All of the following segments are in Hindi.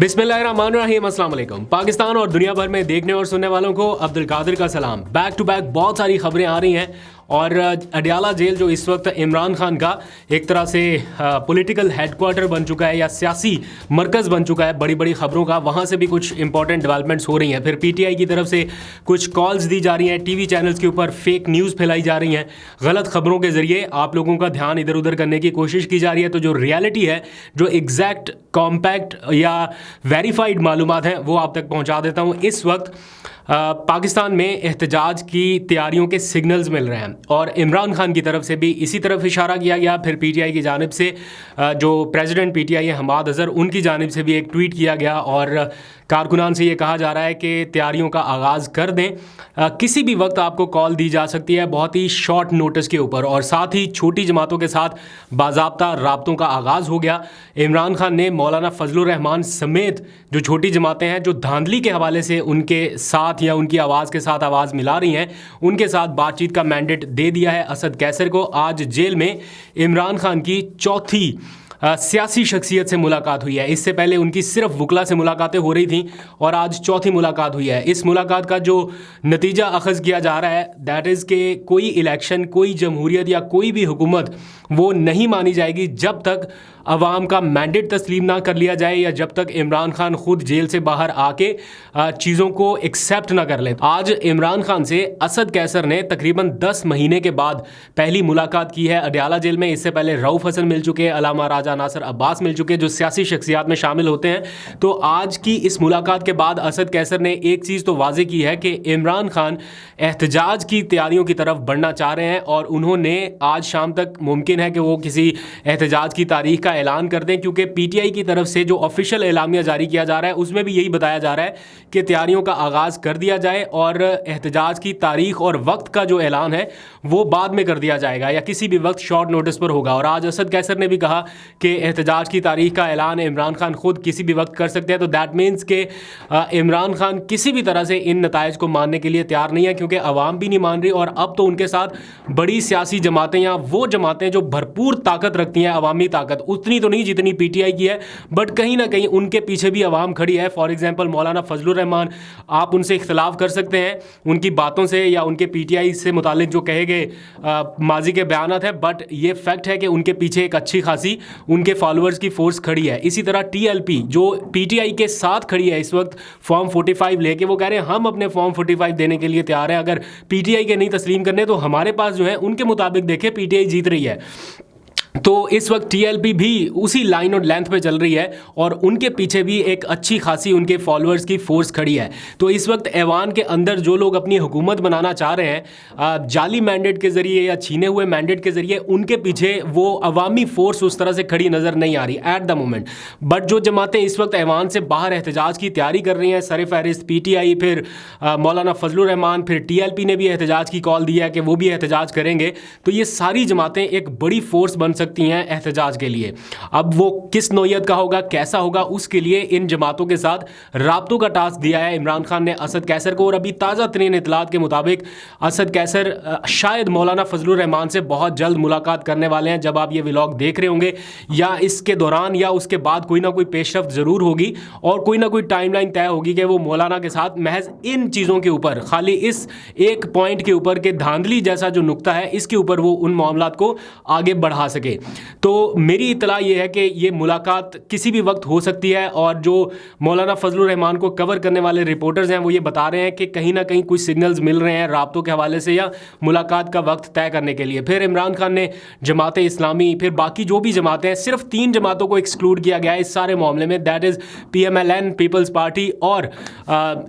बिस्मिल्लाहिर्रहमानिर्रहीम, अस्सलाम वालेकुम। पाकिस्तान और दुनिया भर में देखने और सुनने वालों को अब्दुल कादिर का सलाम। बैक टू बैक बहुत सारी खबरें आ रही हैं और अडयाला जेल जो इस वक्त इमरान खान का एक तरह से पॉलिटिकल हेडक्वार्टर बन चुका है या सियासी मरकज़ बन चुका है बड़ी बड़ी खबरों का, वहाँ से भी कुछ इंपॉर्टेंट डेवलपमेंट्स हो रही हैं। फिर पीटीआई की तरफ से कुछ कॉल्स दी जा रही हैं, टीवी चैनल्स के ऊपर फेक न्यूज़ फैलाई जा रही हैं, गलत खबरों के ज़रिए आप लोगों का ध्यान इधर उधर करने की कोशिश की जा रही है। तो जो रियलिटी है, जो एग्जैक्ट कॉम्पैक्ट या वेरीफाइड मालूमात हैं, वो आप तक पहुँचा देता हूँ। इस वक्त पाकिस्तान में एहतजाज की तैयारियों के सिग्नल्स मिल रहे हैं और इमरान खान की तरफ से भी इसी तरफ इशारा किया गया। फिर पीटीआई की जानिब से जो प्रेसिडेंट पीटीआई है हमाद अजहर, उनकी जानिब से भी एक ट्वीट किया गया और कारकुनान से ये कहा जा रहा है कि तैयारियों का आगाज़ कर दें। किसी भी वक्त आपको कॉल दी जा सकती है, बहुत ही शॉर्ट नोटिस के ऊपर, और साथ ही छोटी जमातों के साथ बाज़ाब्ता राब्तों का आगाज़ हो गया। इमरान खान ने मौलाना फजलुर रहमान समेत जो छोटी जमातें हैं, जो धांधली के हवाले से उनके साथ या उनकी आवाज़ के साथ आवाज़ मिला रही हैं, उनके साथ बातचीत का मैंडेट दे दिया है असद कैसर को। आज जेल में इमरान खान की चौथी सियासी शख्सियत से मुलाकात हुई है। इससे पहले उनकी सिर्फ वकला से मुलाकातें हो रही थी और आज चौथी मुलाकात हुई है। इस मुलाकात का जो नतीजा अखज़ किया जा रहा है, दैट इज़ के कोई इलेक्शन, कोई जमहूरियत या कोई भी हुकूमत वो नहीं मानी जाएगी जब तक अवाम का मैंडेट तस्लीम ना कर लिया जाए या जब तक इमरान खान खुद जेल से बाहर आके चीज़ों को एक्सेप्ट ना कर लें। आज इमरान खान से असद कैसर ने तकरीबन 10 महीने के बाद पहली मुलाकात की है अडयाला जेल में। इससे पहले रऊफ़ हसन मिल चुके, अलामा राजा नासिर अब्बास मिल चुके, जो सियासी शख्सियात में शामिल होते हैं। तो आज की इस मुलाकात के बाद असद कैसर ने एक चीज़ तो वाज़ेह की है कि इमरान खान एहतजाज की तैयारियों की तरफ बढ़ना चाह रहे हैं और उन्होंने आज शाम तक मुमकिन है कि वो किसी एहतजाज की तारीख का ऐलान कर दें, क्योंकि पीटीआई की तरफ से जो ऑफिशियल एलामिया जारी किया जा रहा है उसमें भी यही बताया जा रहा है कि तैयारियों का आगाज़ कर दिया जाए और एहतजाज की तारीख और वक्त का जो ऐलान है वो बाद में कर दिया जाएगा या किसी भी वक्त शॉर्ट नोटिस पर होगा। और आज असद कैसर ने भी कहा कि एहतजाज की तारीख का ऐलान इमरान खान खुद किसी भी वक्त कर सकते हैं। तो दैट मीन्स के इमरान खान किसी भी तरह से इन नताइज को मानने के लिए तैयार नहीं है, क्योंकि अवाम भी नहीं मान रही और अब तो उनके साथ बड़ी सियासी जमातें या वो जमातें जो भरपूर ताकत रखती हैं, अवामी ताकत, उतनी तो नहीं जितनी पीटीआई की है, बट कहीं ना कहीं उनके पीछे भी अवाम खड़ी है। फॉर एग्जांपल मौलाना फजलुर रहमान, आप उनसे इख्तलाफ कर सकते हैं उनकी बातों से या उनके पीटीआई से मुतालिक जो कहे गए माजी के बयानात हैं, बट ये फैक्ट है कि उनके पीछे एक अच्छी खासी उनके फॉलोअर्स की फोर्स खड़ी है। इसी तरह टीएलपी जो पीटीआई के साथ खड़ी है इस वक्त फॉर्म 45 लेके, वो कह रहे हैं हम अपने फॉर्म 45 देने के लिए तैयार हैं, अगर पीटीआई के नहीं तस्लीम करने तो हमारे पास जो है उनके मुताबिक देखे पीटीआई जीत रही है। तो इस वक्त टीएलपी भी उसी लाइन और लेंथ पे चल रही है और उनके पीछे भी एक अच्छी खासी उनके फॉलोअर्स की फोर्स खड़ी है। तो इस वक्त ऐवान के अंदर जो लोग अपनी हुकूमत बनाना चाह रहे हैं जाली मैंडेट के ज़रिए या छीने हुए मैंडेट के ज़रिए, उनके पीछे वो अवामी फोर्स उस तरह से खड़ी नज़र नहीं आ रही एट द मोमेंट। बट जो जमातें इस वक्त ऐवान से बाहर एहतजाज की तैयारी कर रही हैं, सर फहरिस्त पीटीआई, फिर मौलाना फजलुर रहमान, फिर टीएलपी ने भी एहतजाज की कॉल दी है कि वो भी एहतजाज करेंगे। तो ये सारी जमातें एक बड़ी फोर्स बन सकती हैं एहतजाज के लिए। अब वो किस नौयत का होगा, कैसा होगा, उसके लिए इन जमातों के साथ राब्तों का टास्क दिया है इमरान खान ने असद कैसर को। और अभी ताज़ा तरीन इतलात के मुताबिक असद कैसर शायद मौलाना फजलुर रहमान से बहुत जल्द मुलाकात करने वाले हैं। जब आप ये व्लॉग देख रहे होंगे या इसके दौरान या उसके बाद कोई ना कोई पेशरफ्त ज़रूर होगी और कोई ना कोई टाइमलाइन तय होगी कि वो मौलाना के साथ महज इन चीज़ों के ऊपर, खाली इस एक पॉइंट के ऊपर के धांधली जैसा जो नुक्ता है, इसके ऊपर वो उन मामलात को आगे बढ़ा सके। तो मेरी इतला ये है कि ये मुलाकात किसी भी वक्त हो सकती है और जो मौलाना फजलुर रहमान को कवर करने वाले रिपोर्टर्स हैं वो ये बता रहे हैं कि कहीं ना कहीं कुछ सिग्नल्स मिल रहे हैं राब्तों के हवाले से या मुलाकात का वक्त तय करने के लिए। फिर इमरान खान ने जमात इस्लामी, फिर बाकी जो भी जमातें हैं, सिर्फ 3 जमातों को एक्सक्लूड किया गया है इस सारे मामले में, that is PMLN, Peoples Party और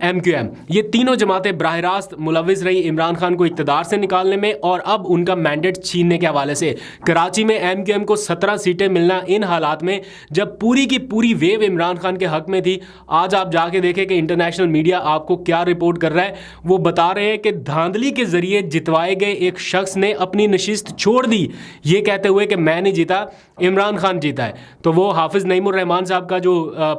MQM। ये तीनों जमातें बराह रास्त मुलविस रही इमरान खान को इक़्तिदार से निकालने में और अब उनका मैंडेट छीनने के हवाले से। कराची में MQM को 17 सीटें मिलना इन हालात में जब पूरी की पूरी वेव इमरान खान के हक में थी। आज आप जाके देखें कि इंटरनेशनल मीडिया आपको क्या रिपोर्ट कर रहा है। वो बता रहे हैं कि धांधली के जरिए जितवाए गए एक शख्स ने अपनी नशिस्त छोड़ दी, ये कहते हुए कि मैं नहीं जीता, इमरान खान जीता है। तो वो हाफिज़ नईमुर रहमान साहब का जो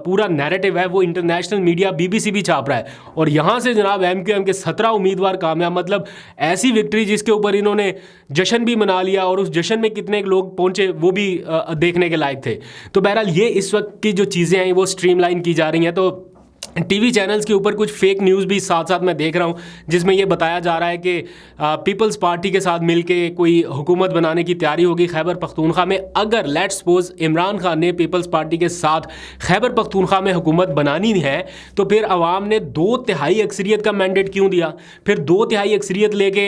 पूरा नैरेटिव है वो इंटरनेशनल मीडिया BBC भी छाप रहा है और यहाँ से जनाब MQM के 17 उम्मीदवार कामयाब, मतलब ऐसी विक्ट्री जिसके ऊपर इन्होंने जश्न भी मना लिया और उस जश्न में कितने लोग पहुंचे वो भी देखने के लायक थे। तो बहरहाल ये इस वक्त की जो चीज़ें हैं वो स्ट्रीमलाइन की जा रही हैं। तो टीवी चैनल्स के ऊपर कुछ फेक न्यूज़ भी साथ साथ मैं देख रहा हूँ, जिसमें ये बताया जा रहा है कि पीपल्स पार्टी के साथ मिलके कोई हुकूमत बनाने की तैयारी होगी खैबर पख्तूनख्वा में। अगर लेट्स सपोज इमरान खान ने पीपल्स पार्टी के साथ खैबर पख्तूनख्वा में हुकूमत बनानी है, तो फिर अवाम ने 2/3 अक्सरियत का मैंडेट क्यों दिया? फिर 2/3 अक्सरियत लेके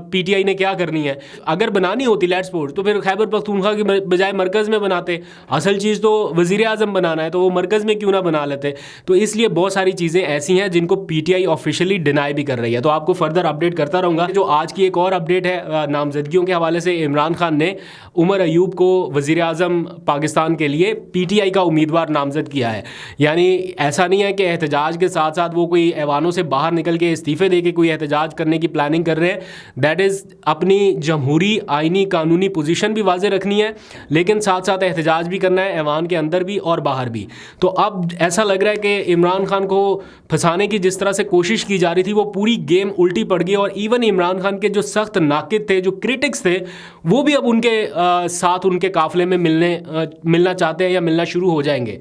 PTI ने क्या करनी है? अगर बनानी होती लेट्स सपोज, तो फिर खैबर पख्तूनख्वा की बजाय मरकज़ में बनाते। असल चीज़ तो वज़ीर आज़म बनाना है, तो वो मरकज़ में क्यों ना बना लेते? तो इसलिए बहुत सारी चीज़ें ऐसी हैं जिनको PTI ऑफिशियली डिनाई भी कर रही है। तो आपको फर्दर अपडेट करता रहूँगा। जो आज की एक और अपडेट है नामजदगियों के हवाले से, इमरान खान ने उमर अयूब को वज़ीर आज़म पाकिस्तान के लिए PTI का उम्मीदवार नामजद किया है। यानी ऐसा नहीं है कि एहतजाज के साथ साथ वो कोई ऐवानों से बाहर निकल के इस्तीफ़े दे के कोई एहतजाज करने की प्लानिंग कर रहे हैं। दैट इज़ अपनी जमहूरी आइनी कानूनी पोजीशन भी वाज़े रखनी है, लेकिन साथ साथ एहतजाज भी करना है ऐवान के अंदर भी और बाहर भी। तो अब ऐसा लग रहा है कि इमरान खान को फंसाने की जिस तरह से कोशिश की जा रही थी, वो पूरी गेम उल्टी पड़ गई। और इवन इमरान खान के जो सख्त नाकिद थे, जो क्रिटिक्स थे, वो भी अब उनके साथ उनके काफिले में मिलना चाहते हैं या मिलना शुरू हो जाएंगे।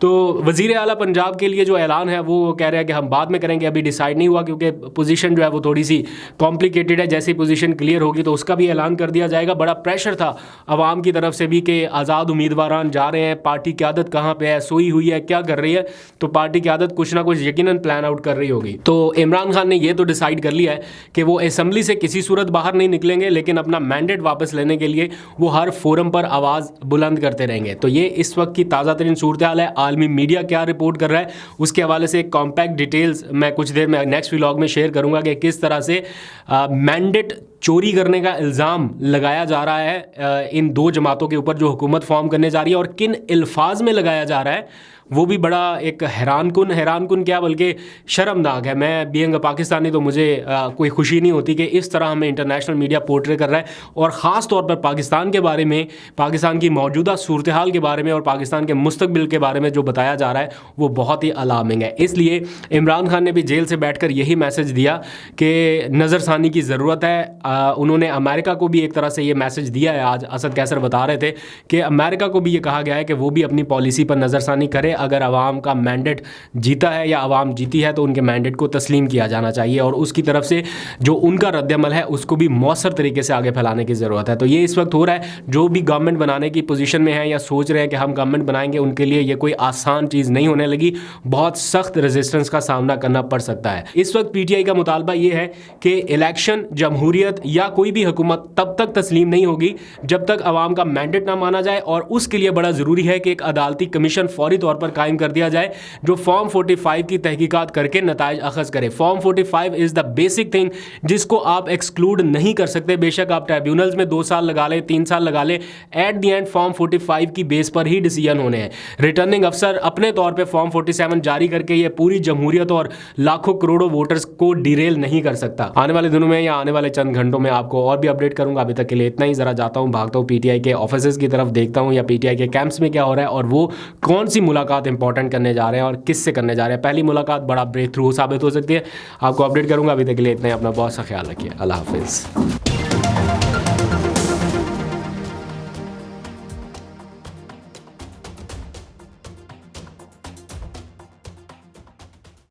तो वज़ीर आला पंजाब के लिए जो ऐलान है वो कह रहे हैं कि हम बाद में करेंगे, अभी डिसाइड नहीं हुआ, क्योंकि पोजीशन जो है वो थोड़ी सी कॉम्प्लिकेटेड है। जैसे ही पोजीशन क्लियर होगी तो उसका भी ऐलान कर दिया जाएगा। बड़ा प्रेशर था आवाम की तरफ से भी कि आज़ाद उम्मीदवारान जा रहे हैं, पार्टी क़यादत कहाँ पे है, सोई हुई है, क्या कर रही है। तो पार्टी क़यादत कुछ ना कुछ यकीनन प्लान आउट कर रही होगी। तो इमरान खान ने ये तो डिसाइड कर लिया है कि वो असम्बली से किसी सूरत बाहर नहीं निकलेंगे, लेकिन अपना मैंडेट वापस लेने के लिए वो हर फोरम पर आवाज़ बुलंद करते रहेंगे। तो ये इस वक्त की ताज़ा तरीन सूरत हाल है। आलमी मीडिया क्या रिपोर्ट कर रहा है उसके हवाले से कॉम्पैक्ट डिटेल्स मैं कुछ देर में नेक्स्ट व्लॉग में शेयर करूंगा कि किस तरह से मैंडेट चोरी करने का इल्ज़ाम लगाया जा रहा है इन दो जमातों के ऊपर जो हुकूमत फॉर्म करने जा रही है, और किन अल्फाज में लगाया जा रहा है वो भी बड़ा एक हैरानकुन क्या बल्कि शर्मनाक है। मैं बीइंग पाकिस्तानी तो मुझे कोई खुशी नहीं होती कि इस तरह हमें इंटरनेशनल मीडिया पोर्ट्रे कर रहा है, और ख़ास तौर पर पाकिस्तान के बारे में, पाकिस्तान की मौजूदा सूरत हाल के बारे में और पाकिस्तान के मुस्तकबिल के बारे में जो बताया जा रहा है वो बहुत ही अलार्मिंग है। इसलिए इमरान खान ने भी जेल से बैठ कर यही मैसेज दिया कि नज़रसानी की ज़रूरत है। उन्होंने अमेरिका को भी एक तरह से ये मैसेज दिया है। आज असद कैसर बता रहे थे कि अमेरिका को भी ये कहा गया है कि वो भी अपनी पॉलिसी पर नज़रसानी करे। अगर अवाम का मैंडेट जीता है या अवाम जीती है तो उनके मैंडेट को तस्लीम किया जाना चाहिए, और उसकी तरफ से जो उनका रद्दअमल है उसको भी मौसर तरीके से आगे फैलाने की ज़रूरत है। तो ये इस वक्त हो रहा है। जो भी गवर्नमेंट बनाने की पोजीशन में है या सोच रहे हैं कि हम गवर्नमेंट बनाएंगे, उनके लिए ये कोई आसान चीज़ नहीं होने लगी। बहुत सख्त रेजिस्टेंस का सामना करना पड़ सकता है। इस वक्त PTI का मुतालबा ये है कि इलेक्शन, जमहूरियत या कोई भी हुकूमत तब तक तस्लीम नहीं होगी जब तक अवाम का मैंडेट ना माना जाए, और उसके लिए बड़ा ज़रूरी है कि एक अदालती कमीशन फौरी तौर पर कायम कर दिया जाए जो फॉर्म 45 की तहकीकात करके नताइज अखज़ करे। Form 45 is the basic thing जिसको आप एक्सक्लूड नहीं कर सकते। बेशक आप ट्राइब्यूनल्स में 2 साल लगा ले, 3 साल लगा ले, एट द एंड फॉर्म 45 की बेस पर ही डिसीजन होने हैं। रिटर्निंग अफसर अपने तौर पर फॉर्म 47 जारी करके ये पूरी जमहूरियत और लाखों करोड़ों वोटर्स को डिरेल नहीं कर सकता। आने वाले दिनों में या आने वाले चंद घंटों में आपको और भी अपडेट करूंगा। अभी तक के लिए इतना ही। ज़रा जाता हूँ, भागता हूँ PTI के ऑफिस की तरफ, देखता हूँ या PTI के कैंप्स में क्या हो रहा है और वो कौन सी मुलाकात इंपॉर्टेंट करने जा रहे हैं और किससे करने जा रहे हैं। पहली मुलाकात बड़ा ब्रेक थ्रू साबित हो सकती है। आपको अपडेट करूंगा। अभी तक के लिए इतना ही। अपना बहुत सा ख्याल रखिए। अल्लाह हाफिज़।